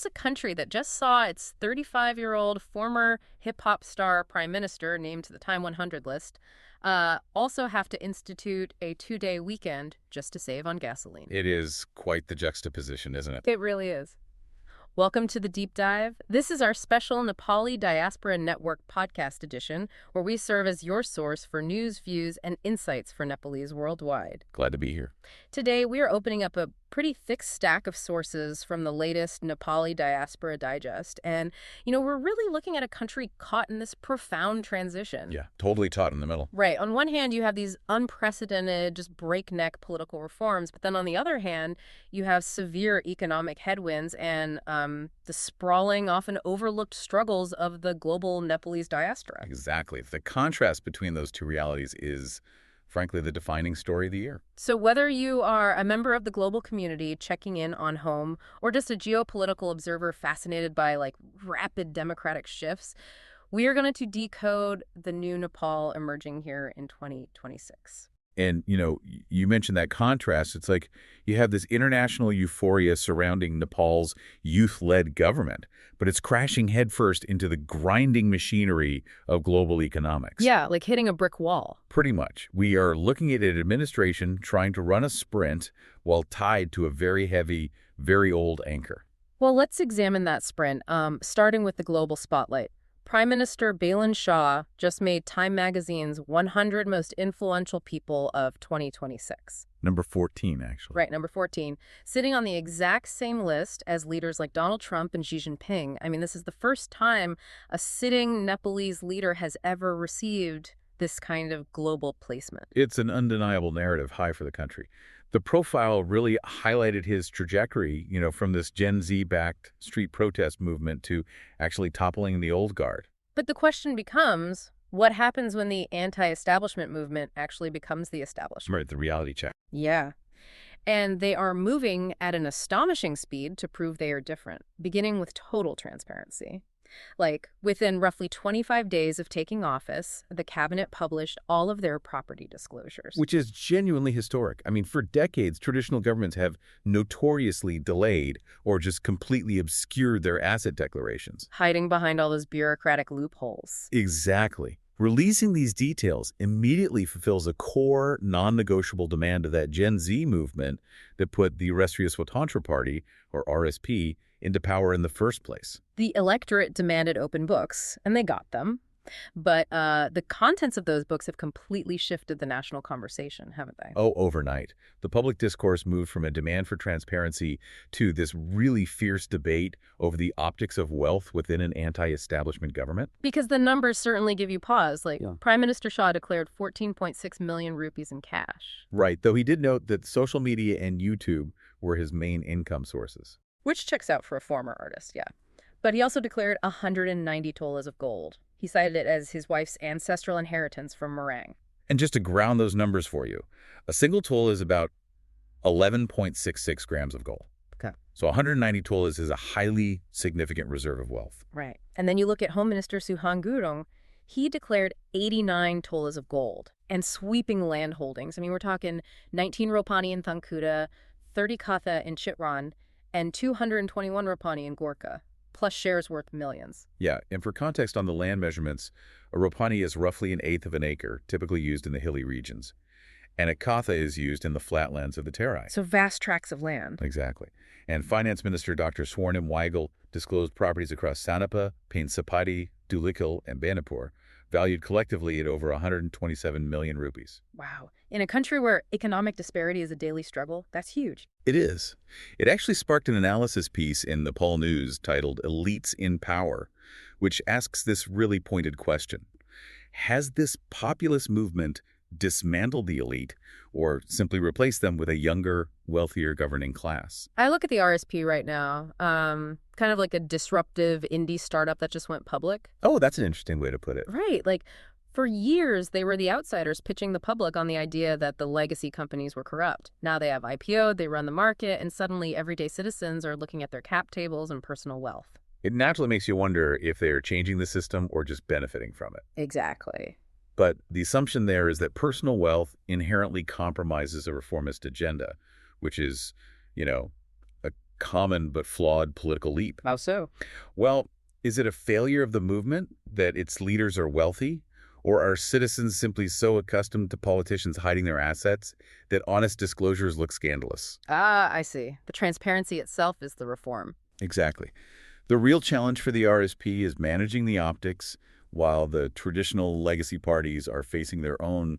a country that just saw its 35-year-old former hip-hop star prime minister, named to the Time 100 list, also have to institute a 2-day weekend just to save on gasoline. It is quite the juxtaposition, isn't it? It really is. Welcome to the Deep Dive. This is our special Nepali Diaspora Network podcast edition, where we serve as your source for news, views, and insights for Nepalese worldwide. Glad to be here. Today, we are opening up a pretty thick stack of sources from the latest Nepali Diaspora Digest. And, we're really looking at a country caught in this profound transition. Yeah, totally caught in the middle. Right. On one hand, you have these unprecedented, just breakneck political reforms. But then on the other hand, you have severe economic headwinds and the sprawling, often overlooked struggles of the global Nepalese diaspora. Exactly. The contrast between those two realities is, frankly, the defining story of the year. So whether you are a member of the global community checking in on home or just a geopolitical observer fascinated by rapid democratic shifts, we are going to decode the new Nepal emerging here in 2026. And, you mentioned that contrast. It's like you have this international euphoria surrounding Nepal's youth-led government, but it's crashing headfirst into the grinding machinery of global economics. Yeah, like hitting a brick wall. Pretty much. We are looking at an administration trying to run a sprint while tied to a very heavy, very old anchor. Well, let's examine that sprint, starting with the global spotlight. Prime Minister Balen Shah just made Time magazine's 100 most influential people of 2026. Number 14, actually. Right, number 14. Sitting on the exact same list as leaders like Donald Trump and Xi Jinping. I mean, this is the first time a sitting Nepalese leader has ever received this kind of global placement. It's an undeniable narrative high for the country. The profile really highlighted his trajectory, from this Gen Z-backed street protest movement to actually toppling the old guard. But the question becomes, what happens when the anti-establishment movement actually becomes the establishment? Right, the reality check. Yeah. And they are moving at an astonishing speed to prove they are different, beginning with total transparency. Within roughly 25 days of taking office, the cabinet published all of their property disclosures. Which is genuinely historic. I mean, for decades, traditional governments have notoriously delayed or just completely obscured their asset declarations. Hiding behind all those bureaucratic loopholes. Exactly. Releasing these details immediately fulfills a core, non-negotiable demand of that Gen Z movement that put the Rastriya Swatantra Party, or RSP, into power in the first place. The electorate demanded open books, and they got them. But the contents of those books have completely shifted the national conversation, haven't they? Oh, overnight. The public discourse moved from a demand for transparency to this really fierce debate over the optics of wealth within an anti-establishment government. Because the numbers certainly give you pause. Prime Minister Shah declared 14.6 million rupees in cash. Right, though he did note that social media and YouTube were his main income sources. Which checks out for a former artist, yeah. But he also declared 190 tolas of gold. He cited it as his wife's ancestral inheritance from Meringue. And just to ground those numbers for you, a single tola is about 11.66 grams of gold. Okay. So 190 tolas is a highly significant reserve of wealth. Right. And then you look at Home Minister Suhan Gurung, he declared 89 tolas of gold and sweeping land holdings. I mean, we're talking 19 ropani in Thankuta, 30 katha in Chitran, and 221 ropani in Gorkha, plus shares worth millions. Yeah, and for context on the land measurements, a ropani is roughly 1/8 of an acre, typically used in the hilly regions. And a katha is used in the flatlands of the Terai. So vast tracts of land. Exactly. And Finance Minister Dr. Swarnim Weigel disclosed properties across Sanapa, Painsapati, Dhulikal, and Banipur, valued collectively at over 127 million rupees. Wow. In a country where economic disparity is a daily struggle, that's huge. It is. It actually sparked an analysis piece in Nepal News titled Elites in Power, which asks this really pointed question. Has this populist movement dismantled the elite or simply replaced them with a younger, wealthier governing class? I look at the RSP right now, kind of like a disruptive indie startup that just went public. Oh, that's an interesting way to put it. Right. For years, they were the outsiders pitching the public on the idea that the legacy companies were corrupt. Now they have IPO'd, they run the market, and suddenly everyday citizens are looking at their cap tables and personal wealth. It naturally makes you wonder if they are changing the system or just benefiting from it. Exactly. But the assumption there is that personal wealth inherently compromises a reformist agenda, which is, a common but flawed political leap. How so? Well, is it a failure of the movement that its leaders are wealthy? Or are citizens simply so accustomed to politicians hiding their assets that honest disclosures look scandalous? Ah, I see. The transparency itself is the reform. Exactly. The real challenge for the RSP is managing the optics while the traditional legacy parties are facing their own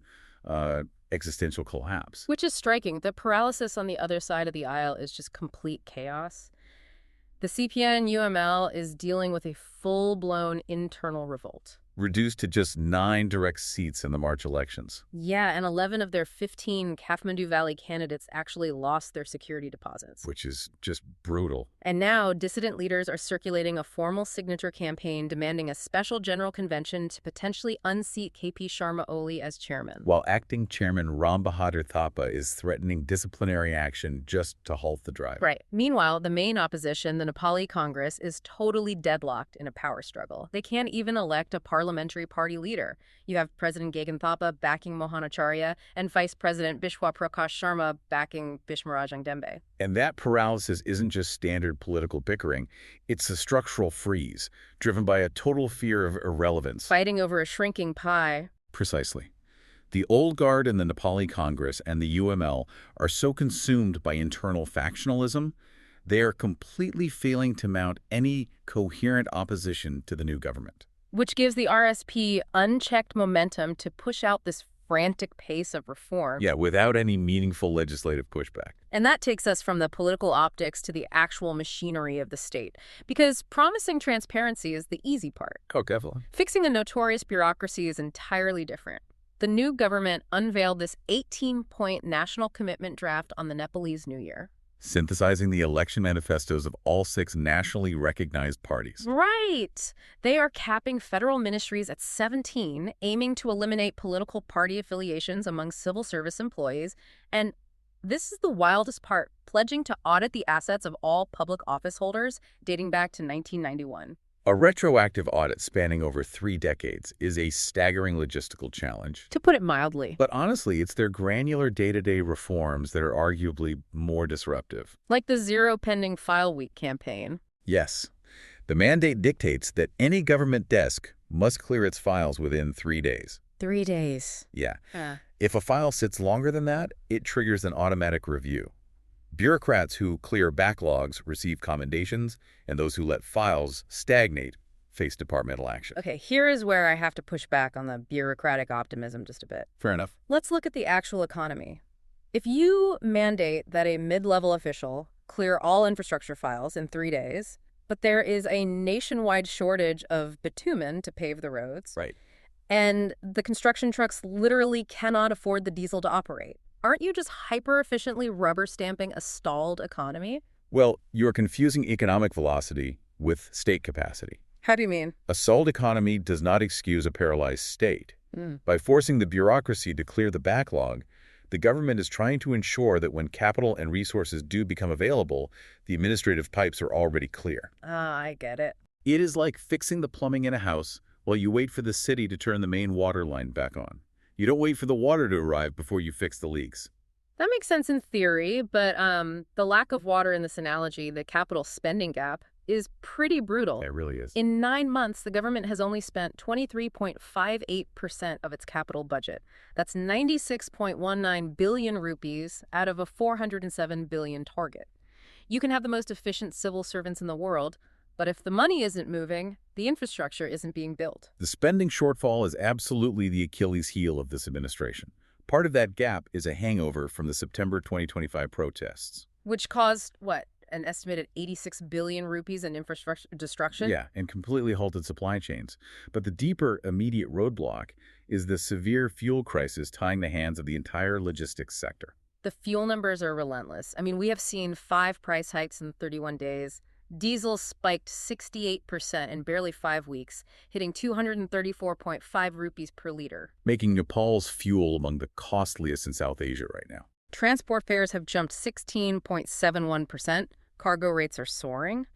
existential collapse. Which is striking. The paralysis on the other side of the aisle is just complete chaos. The CPN-UML is dealing with a full-blown internal revolt. Reduced to just 9 direct seats in the March elections. Yeah, and 11 of their 15 Kathmandu Valley candidates actually lost their security deposits. Which is just brutal. And now, dissident leaders are circulating a formal signature campaign demanding a special general convention to potentially unseat KP Sharma Oli as chairman. While acting chairman Ram Bahadur Thapa is threatening disciplinary action just to halt the drive. Right. Meanwhile, the main opposition, the Nepali Congress, is totally deadlocked in a power struggle. They can't even elect a parliamentary party leader. You have President Gagan Thapa backing Mohanacharya and Vice President Bishwa Prakash Sharma backing Bishmaraj Dembe. And that paralysis isn't just standard political bickering. It's a structural freeze, driven by a total fear of irrelevance. Fighting over a shrinking pie. Precisely. The old guard in the Nepali Congress and the UML are so consumed by internal factionalism, they are completely failing to mount any coherent opposition to the new government. Which gives the RSP unchecked momentum to push out this frantic pace of reform. Yeah, without any meaningful legislative pushback. And that takes us from the political optics to the actual machinery of the state. Because promising transparency is the easy part. Oh, definitely. Fixing a notorious bureaucracy is entirely different. The new government unveiled this 18-point national commitment draft on the Nepalese New Year. Synthesizing the election manifestos of all 6 nationally recognized parties. Right. They are capping federal ministries at 17, aiming to eliminate political party affiliations among civil service employees. And this is the wildest part, pledging to audit the assets of all public office holders dating back to 1991. A retroactive audit spanning over 3 decades is a staggering logistical challenge. To put it mildly. But honestly, it's their granular day-to-day reforms that are arguably more disruptive. Like the Zero Pending File Week campaign. Yes. The mandate dictates that any government desk must clear its files within 3 days. 3 days. Yeah. If a file sits longer than that, it triggers an automatic review. Bureaucrats who clear backlogs receive commendations, and those who let files stagnate face departmental action. Okay, here is where I have to push back on the bureaucratic optimism just a bit. Fair enough. Let's look at the actual economy. If you mandate that a mid-level official clear all infrastructure files in 3 days, but there is a nationwide shortage of bitumen to pave the roads, Right. and the construction trucks literally cannot afford the diesel to operate, aren't you just hyper-efficiently rubber-stamping a stalled economy? Well, you're confusing economic velocity with state capacity. How do you mean? A stalled economy does not excuse a paralyzed state. By forcing the bureaucracy to clear the backlog, the government is trying to ensure that when capital and resources do become available, the administrative pipes are already clear. Ah, I get it. It is like fixing the plumbing in a house while you wait for the city to turn the main water line back on. You don't wait for the water to arrive before you fix the leaks. That makes sense in theory, but the lack of water in this analogy, the capital spending gap, is pretty brutal. It really is. In 9 months, the government has only spent 23.58% of its capital budget. That's 96.19 billion rupees out of a 407 billion target. You can have the most efficient civil servants in the world, but if the money isn't moving, the infrastructure isn't being built. The spending shortfall is absolutely the Achilles heel of this administration. Part of that gap is a hangover from the September 2025 protests. Which caused, what, an estimated 86 billion rupees in infrastructure destruction? Yeah, and completely halted supply chains. But the deeper, immediate roadblock is the severe fuel crisis tying the hands of the entire logistics sector. The fuel numbers are relentless. I mean, we have seen 5 price hikes in 31 days. Diesel spiked 68% in barely 5 weeks, hitting 234.5 rupees per liter. Making Nepal's fuel among the costliest in South Asia right now. Transport fares have jumped 16.71%, Cargo rates are soaring.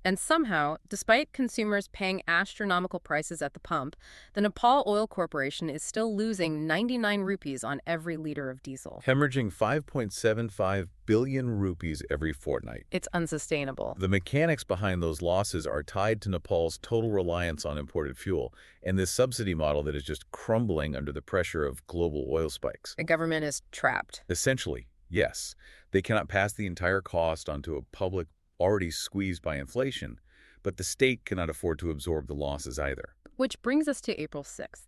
And somehow, despite consumers paying astronomical prices at the pump, the Nepal Oil Corporation is still losing 99 rupees on every liter of diesel. Hemorrhaging 5.75 billion rupees every fortnight. It's unsustainable. The mechanics behind those losses are tied to Nepal's total reliance on imported fuel and this subsidy model that is just crumbling under the pressure of global oil spikes. The government is trapped. Essentially, yes, they cannot pass the entire cost onto a public already squeezed by inflation, but the state cannot afford to absorb the losses either. Which brings us to April 6th.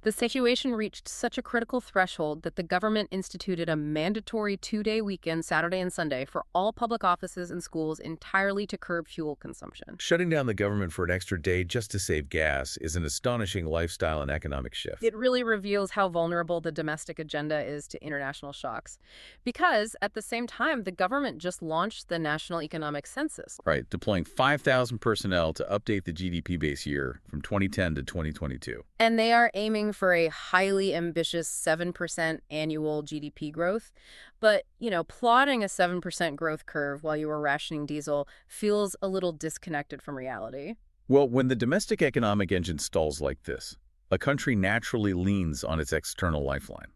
The situation reached such a critical threshold that the government instituted a mandatory 2-day weekend, Saturday and Sunday, for all public offices and schools entirely to curb fuel consumption. Shutting down the government for an extra day just to save gas is an astonishing lifestyle and economic shift. It really reveals how vulnerable the domestic agenda is to international shocks. Because, at the same time, the government just launched the National Economic Census. Right, deploying 5,000 personnel to update the GDP base year from 2010 to 2022. And they are aiming for a highly ambitious 7% annual GDP growth. But, plotting a 7% growth curve while you were rationing diesel feels a little disconnected from reality. Well, when the domestic economic engine stalls like this, a country naturally leans on its external lifeline.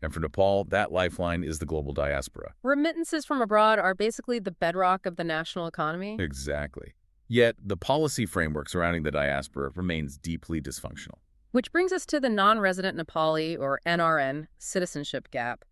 And for Nepal, that lifeline is the global diaspora. Remittances from abroad are basically the bedrock of the national economy. Exactly. Yet, the policy framework surrounding the diaspora remains deeply dysfunctional. Which brings us to the non-resident Nepali, or NRN, citizenship gap.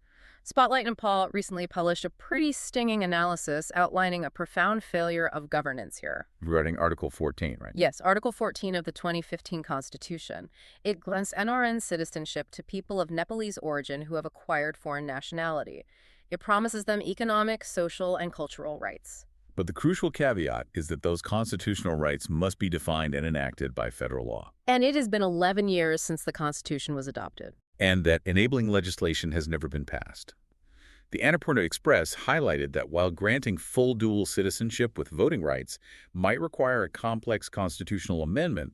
Spotlight Nepal recently published a pretty stinging analysis outlining a profound failure of governance here. Regarding Article 14, right? Yes, Article 14 of the 2015 Constitution. It grants NRN citizenship to people of Nepalese origin who have acquired foreign nationality. It promises them economic, social, and cultural rights. But the crucial caveat is that those constitutional rights must be defined and enacted by federal law. And it has been 11 years since the Constitution was adopted. And that enabling legislation has never been passed. The Annapurna Express highlighted that while granting full dual citizenship with voting rights might require a complex constitutional amendment,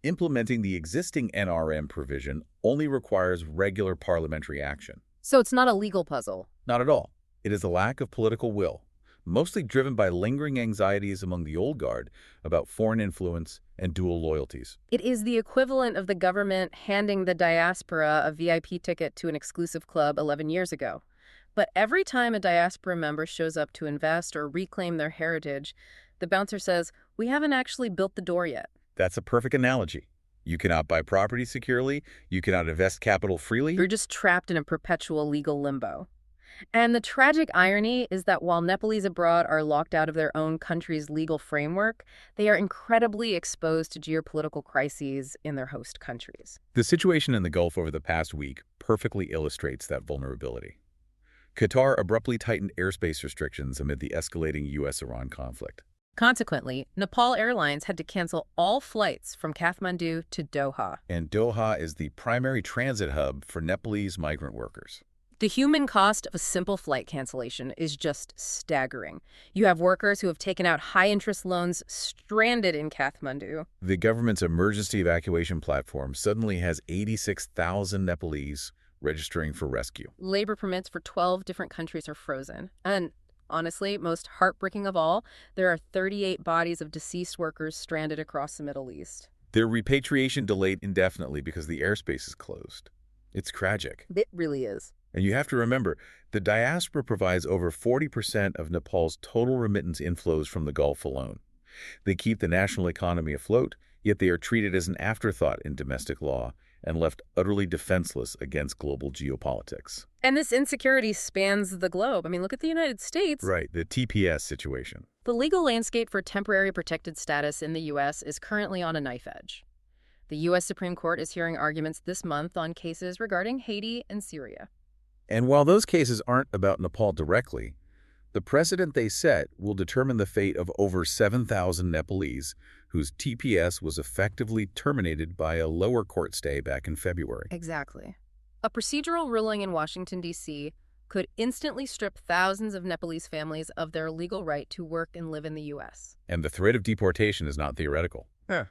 implementing the existing NRM provision only requires regular parliamentary action. So it's not a legal puzzle. Not at all. It is a lack of political will, mostly driven by lingering anxieties among the old guard about foreign influence and dual loyalties. It is the equivalent of the government handing the diaspora a VIP ticket to an exclusive club 11 years ago. But every time a diaspora member shows up to invest or reclaim their heritage, the bouncer says, "We haven't actually built the door yet." That's a perfect analogy. You cannot buy property securely, you cannot invest capital freely. You're just trapped in a perpetual legal limbo. And the tragic irony is that while Nepalese abroad are locked out of their own country's legal framework, they are incredibly exposed to geopolitical crises in their host countries. The situation in the Gulf over the past week perfectly illustrates that vulnerability. Qatar abruptly tightened airspace restrictions amid the escalating U.S.-Iran conflict. Consequently, Nepal Airlines had to cancel all flights from Kathmandu to Doha. And Doha is the primary transit hub for Nepalese migrant workers. The human cost of a simple flight cancellation is just staggering. You have workers who have taken out high-interest loans stranded in Kathmandu. The government's emergency evacuation platform suddenly has 86,000 Nepalese registering for rescue. Labor permits for 12 different countries are frozen. And honestly, most heartbreaking of all, there are 38 bodies of deceased workers stranded across the Middle East. Their repatriation delayed indefinitely because the airspace is closed. It's tragic. It really is. And you have to remember, the diaspora provides over 40% of Nepal's total remittance inflows from the Gulf alone. They keep the national economy afloat, yet they are treated as an afterthought in domestic law and left utterly defenseless against global geopolitics. And this insecurity spans the globe. I mean, look at the United States. Right, the TPS situation. The legal landscape for temporary protected status in the U.S. is currently on a knife edge. The U.S. Supreme Court is hearing arguments this month on cases regarding Haiti and Syria. And while those cases aren't about Nepal directly, the precedent they set will determine the fate of over 7,000 Nepalese whose TPS was effectively terminated by a lower court stay back in February. Exactly. A procedural ruling in Washington, D.C. could instantly strip thousands of Nepalese families of their legal right to work and live in the U.S. And the threat of deportation is not theoretical.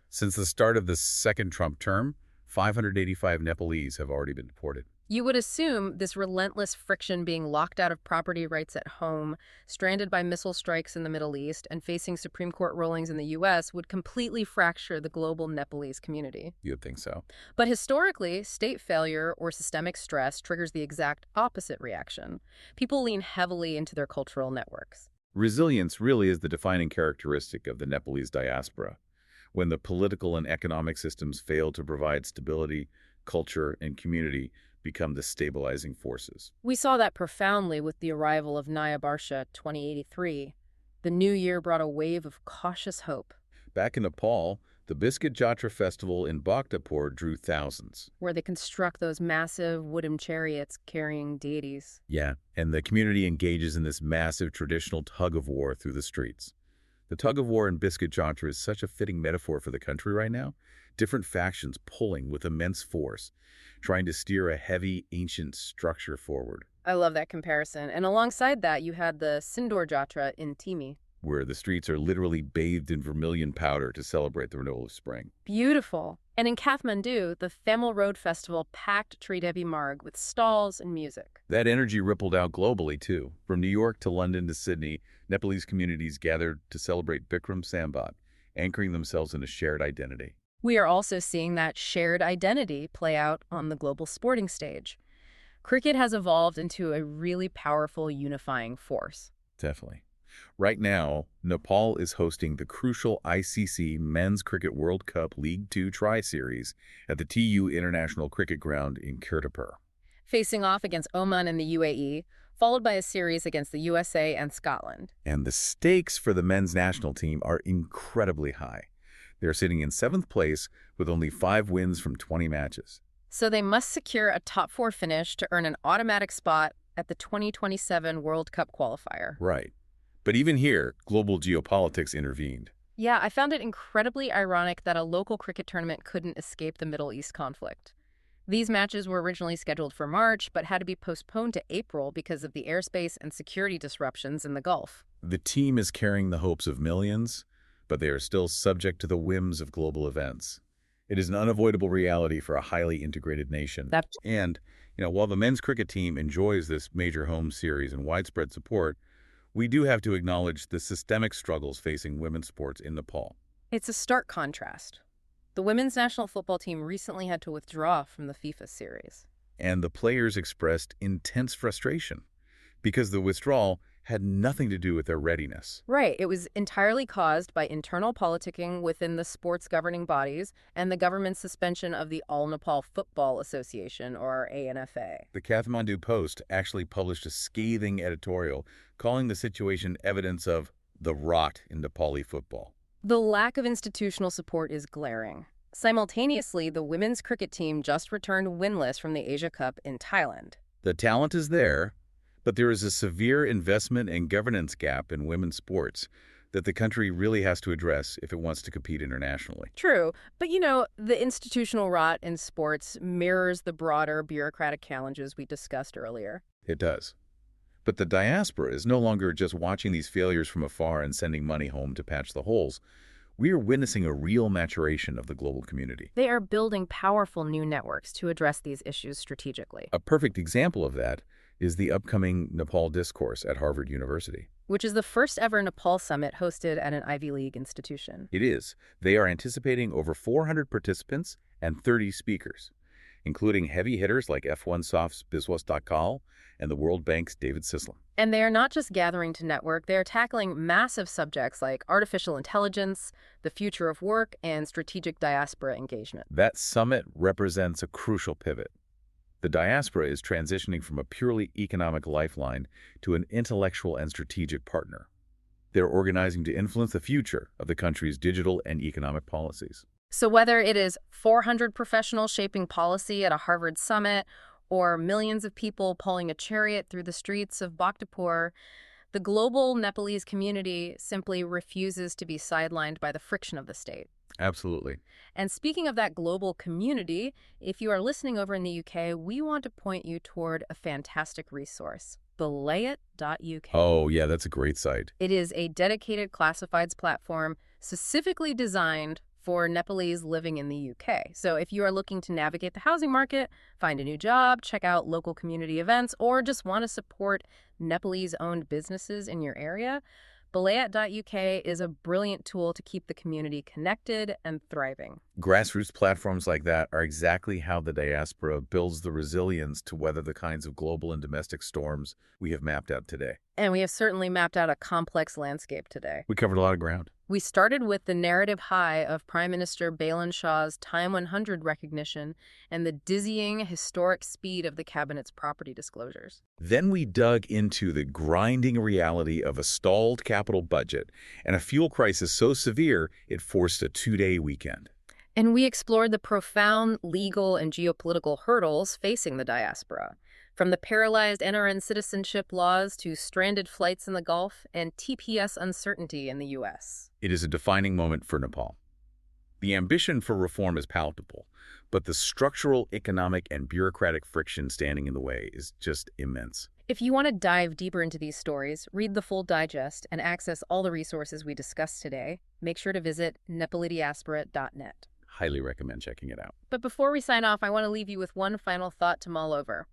Since the start of the second Trump term, 585 Nepalese have already been deported. You would assume this relentless friction, being locked out of property rights at home, stranded by missile strikes in the Middle East, and facing Supreme Court rulings in the U.S., would completely fracture the global Nepalese community. You'd think so. But historically, state failure or systemic stress triggers the exact opposite reaction. People lean heavily into their cultural networks. Resilience really is the defining characteristic of the Nepalese diaspora. When the political and economic systems fail to provide stability, culture and community become the stabilizing forces. We saw that profoundly with the arrival of Naya Barsha 2083. The new year brought a wave of cautious hope. Back in Nepal, the Biscuit Jatra Festival in Bhaktapur drew thousands. Where they construct those massive wooden chariots carrying deities. Yeah, and the community engages in this massive traditional tug-of-war through the streets. The tug-of-war in Biscuit Jatra is such a fitting metaphor for the country right now. Different factions pulling with immense force, trying to steer a heavy, ancient structure forward. I love that comparison. And alongside that, you had the Sindoor Jatra in Timi. Where the streets are literally bathed in vermilion powder to celebrate the renewal of spring. Beautiful. And in Kathmandu, the Thamel Road Festival packed Tridevi Marg with stalls and music. That energy rippled out globally, too. From New York to London to Sydney, Nepalese communities gathered to celebrate Bikram Sambat, anchoring themselves in a shared identity. We are also seeing that shared identity play out on the global sporting stage. Cricket has evolved into a really powerful unifying force. Definitely. Right now, Nepal is hosting the crucial ICC Men's Cricket World Cup League 2 Tri-Series at the TU International Cricket Ground in Kirtipur. Facing off against Oman and the UAE, followed by a series against the USA and Scotland. And the stakes for the men's national team are incredibly high. They're sitting in 7th place with only 5 wins from 20 matches. So they must secure a top 4 finish to earn an automatic spot at the 2027 World Cup qualifier. Right. But even here, global geopolitics intervened. Yeah, I found it incredibly ironic that a local cricket tournament couldn't escape the Middle East conflict. These matches were originally scheduled for March, but had to be postponed to April because of the airspace and security disruptions in the Gulf. The team is carrying the hopes of millions, but they are still subject to the whims of global events. It is an unavoidable reality for a highly integrated nation. And, while the men's cricket team enjoys this major home series and widespread support, we do have to acknowledge the systemic struggles facing women's sports in Nepal. It's a stark contrast. The women's national football team recently had to withdraw from the FIFA series. And the players expressed intense frustration because the withdrawal had nothing to do with their readiness. Right. It was entirely caused by internal politicking within the sports governing bodies and the government's suspension of the All Nepal Football Association, or ANFA. The Kathmandu Post actually published a scathing editorial calling the situation evidence of the rot in Nepali football. The lack of institutional support is glaring. Simultaneously, the women's cricket team just returned winless from the Asia Cup in Thailand. The talent is there, but there is a severe investment and governance gap in women's sports that the country really has to address if it wants to compete internationally. True, but the institutional rot in sports mirrors the broader bureaucratic challenges we discussed earlier. It does. But the diaspora is no longer just watching these failures from afar and sending money home to patch the holes. We are witnessing a real maturation of the global community. They are building powerful new networks to address these issues strategically. A perfect example of that is the upcoming Nepal Discourse at Harvard University. Which is the first ever Nepal summit hosted at an Ivy League institution. It is. They are anticipating over 400 participants and 30 speakers, including heavy hitters like F1soft's Biswas Dakal and the World Bank's David Sislam. And they are not just gathering to network, they are tackling massive subjects like artificial intelligence, the future of work, and strategic diaspora engagement. That summit represents a crucial pivot. The diaspora is transitioning from a purely economic lifeline to an intellectual and strategic partner. They're organizing to influence the future of the country's digital and economic policies. So whether it is 400 professionals shaping policy at a Harvard summit or millions of people pulling a chariot through the streets of Bhaktapur, the global Nepalese community simply refuses to be sidelined by the friction of the state. Absolutely. And speaking of that global community, if you are listening over in the UK, we want to point you toward a fantastic resource, belayit.uk. Oh, yeah, that's a great site. It is a dedicated classifieds platform specifically designed for Nepalese living in the UK. So if you are looking to navigate the housing market, find a new job, check out local community events, or just want to support Nepalese-owned businesses in your area, Balayat.uk is a brilliant tool to keep the community connected and thriving. Grassroots platforms like that are exactly how the diaspora builds the resilience to weather the kinds of global and domestic storms we have mapped out today. And we have certainly mapped out a complex landscape today. We covered a lot of ground. We started with the narrative high of Prime Minister Balen Shah's Time 100 recognition and the dizzying, historic speed of the cabinet's property disclosures. Then we dug into the grinding reality of a stalled capital budget and a fuel crisis so severe it forced a two-day weekend. And we explored the profound legal and geopolitical hurdles facing the diaspora, from the paralyzed NRN citizenship laws to stranded flights in the Gulf and TPS uncertainty in the U.S. It is a defining moment for Nepal. The ambition for reform is palpable, but the structural, economic, and bureaucratic friction standing in the way is just immense. If you want to dive deeper into these stories, read the full digest, and access all the resources we discussed today, make sure to visit nepalidiaspora.net. Highly recommend checking it out. But before we sign off, I want to leave you with one final thought to mull over.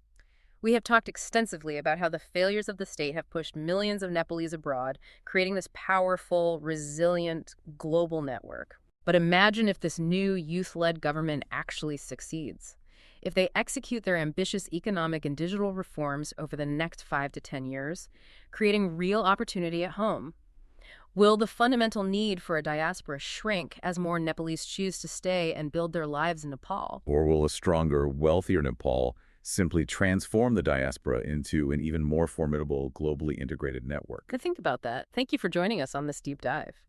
We have talked extensively about how the failures of the state have pushed millions of Nepalese abroad, creating this powerful, resilient, global network. But imagine if this new youth-led government actually succeeds. If they execute their ambitious economic and digital reforms over the next 5 to 10 years, creating real opportunity at home. Will the fundamental need for a diaspora shrink as more Nepalese choose to stay and build their lives in Nepal? Or will a stronger, wealthier Nepal simply transform the diaspora into an even more formidable, globally integrated network? Think about that. Thank you for joining us on this deep dive.